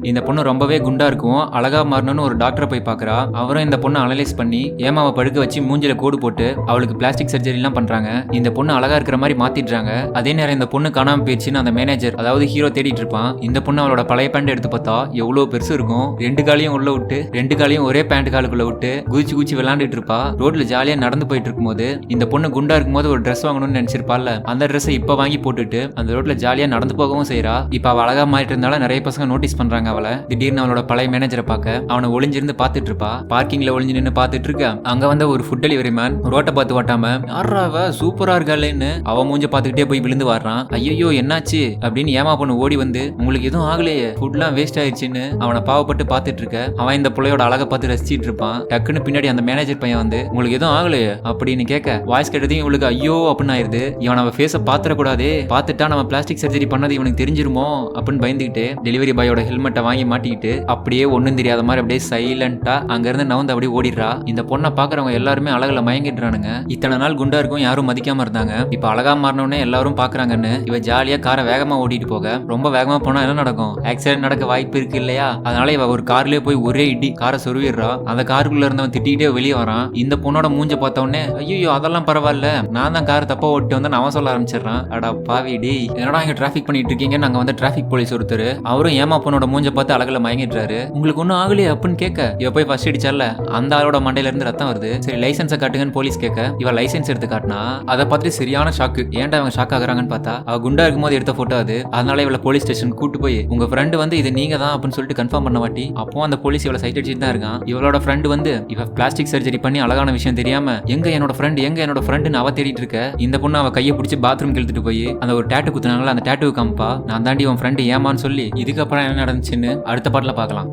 இந்த பொண்ணு ரொம்பவே குண்டா இருக்கும். அழகா மாறணும்னு ஒரு டாக்டரை போய் பாக்குறா. அவரும் இந்த பொண்ணை அனலைஸ் பண்ணி ஏமாவை படுக்க வச்சு மூஞ்சில கோடு போட்டு அவளுக்கு பிளாஸ்டிக் சர்ஜரி எல்லாம் பண்றாங்க. இந்த பொண்ணு அழகா இருக்கிற மாதிரி மாத்திடுறாங்க. அதே நேரம் இந்த பொண்ணு காணாம போயிடுச்சுன்னு அந்த மேனேஜர் அதாவது ஹீரோ தேடிட்டு இருப்பான். இந்த பொண்ணு அவளோட பழைய பேண்ட் எடுத்து பார்த்தா எவ்வளவு பெருசு இருக்கும். 2 காலையும் உள்ள விட்டு 2 காலையும் ஒரே பேண்ட் காலுக்குள்ள விட்டு குதிச்சு குதிச்சு விளையாண்டுட்டு இருப்பா. ரோட்ல ஜாலியா நடந்து போயிட்டு இருக்கும்போது இந்த பொண்ணு குண்டா இருக்கும்போது ஒரு ட்ரெஸ் வாங்கணும்னு நினைச்சிருப்பால. அந்த ட்ரெஸ் இப்ப வாங்கி போட்டுட்டு அந்த ரோட்ல ஜாலியா நடந்து போகவும் செய்யறா. இப்ப அவ அழகா மாறிட்டு இருந்தாலும் நிறைய பசங்க நோட்டீஸ் பண்றாங்க அவளை. திடீர்னு அவளோட பழைய மேனேஜரை பார்க்க அவனை ஒளிஞ்சிருந்து பாத்துட்டு இருப்பா. பார்க்கிங்ல ஒளிஞ்சு நின்று பாத்துட்டு இருக்க. அங்க வந்த ஒரு ஃபுட் டெலிவரி மேன் ரோட்டை பார்த்து ஓட்டாம யாரா அவ சூப்பரா இருக்காளேன்னு அவ மூஞ்ச பாத்துக்கிட்டே போய் விழுந்து வாடுறான். ஐயோ என்னாச்சு அப்படின்னு ஏமா பொண்ணு ஓடி வந்து உங்களுக்கு எதுவும் ஆகலையே ஃபுட்லாம் வேஸ்ட் ஆயிடுச்சுன்னு அவனை பாவப்பட்டு பாத்துட்டு இருக்க. அவன் இந்த பிள்ளையோட அழகை பார்த்து ரசிச்சிட்டு இருப்பான். டக்குன்னு பின்னாடி அந்த மேனேஜர் பையன் வந்து உங்களுக்கு எதுவும் ஆகலையே அப்படின்னு கேட்க வாய்ஸ் கேட்டதையும் இவளுக்கு ஐயோ அப்படின்னு ஆயிருது. இவன் அவ ஃபேஸை பாத்துடக்கூடாதே, பார்த்துட்டா நம்ம பிளாஸ்டிக் சர்ஜரி பண்ணது இவனுக்கு தெரிஞ்சிருமோ அப்படின்னு பயந்துகிட்டு டெலிவரி பாயோட ஹெல்மெட்டை வாங்கி மாட்டிக்கிட்டு அப்படியே ஒன்னும் தெரியாத மாதிரி அப்படியே சைலண்டா அங்க இருந்து நவுந்து அப்படியே ஓடிடுறா. இந்த பொண்ணை பாக்குறவங்க எல்லாருமே அழகுல மயங்கிடுறானுங்க. இத்தனை நாள் குண்டா இருக்கும் யாரும் மதிக்காம இருந்தாங்க. இப்ப அழகா மாறினோடனே எல்லாரும் பாக்குறாங்கன்னு இவ ஜாலியா காரை வேகமா ஓட்டிட்டு போக ரொம்ப வேகமா போனா என்ன நடக்கும்? ஆக்சிடென்ட் நடக்க வாய்ப்பு இருக்கு இல்லையா? அதனால இவ ஒரு கார்லயே போய் ஒரே இடி காரை சொருவிடுறா. அந்த காருக்குள்ள இருந்தவன் திட்டிகிட்டே வெளியே வரான். இந்த பொண்ணோட மூஞ்ச பார்த்த உடனே ஐயோ அதெல்லாம் பரவாயில்ல, நான் தான் கார் தப்பா ஓட்டி வந்து அவன் சொல்ல ஆரம்பிச்சிடறான். அடா பாவி டே, என்னடா இங்க டிராபிக் பண்ணிட்டு இருக்கீங்கன்னு அங்க வந்து டிராபிக் போலீஸ் ஒருத்தர் அவரும் ஏமா பொண்ணோட மூஞ்ச பார்த்து அழகுல மயங்கிடுறாரு. உங்களுக்கு ஒன்னும் ஆகலையே அப்படின்னு கேட்க இவ போய் ஃபர்ஸ்ட் அடிச்சால அந்த ஆளோட மண்டையில இருந்து ரத்தம் வருது. சரி லைசன்ஸை காட்டுங்கன்னு போலீஸ் கேட்க இவ லைசன்ஸ் எடுத்து காட்டினா அதை பார்த்துட்டு சரியான ஷாக்கு. ஏன்டா அவங்க ஷாக் ஆகுறாங்கன்னு பார்த்தா அவ குண்டா இருக்கும்போது எடுத்த போட்டோ அது. அதனால இவளை போலீஸ் ஸ்டேஷன் கூட்டு போய் உங்க ஃப்ரெண்டு வந்து இது நீங்க தான் அப்படின்னு சொல்லிட்டு கன்ஃபார்ம் பண்ண மாட்டி அப்போ அந்த போலீஸ் இவளை சைட் அடிச்சுட்டு தான் இருக்கான். இவளோட ஃப்ரெண்டு வந்து இவ பிளாஸ்டிக் சர்ஜரி பண்ணி அழகான விஷயம் தெரியாம எங்க என்னோட ஃப்ரெண்டுன்னு அவ தேடிட்டு இருக்க. இந்த பொண்ணு அவ கையை பிடிச்சி பாத்ரூம் இழுத்துட்டு போய் அந்த ஒரு டேட்டு குத்துனாங்களா அந்த டேட்டு காமிப்பா. நான் தாண்டி உன் ஃப்ரெண்டு ஏமான்னு சொல்லி இதுக்கப்புறம் என்ன நடந்துச்சுன்னு அடுத்த பாட்டுல பார்க்கலாம்.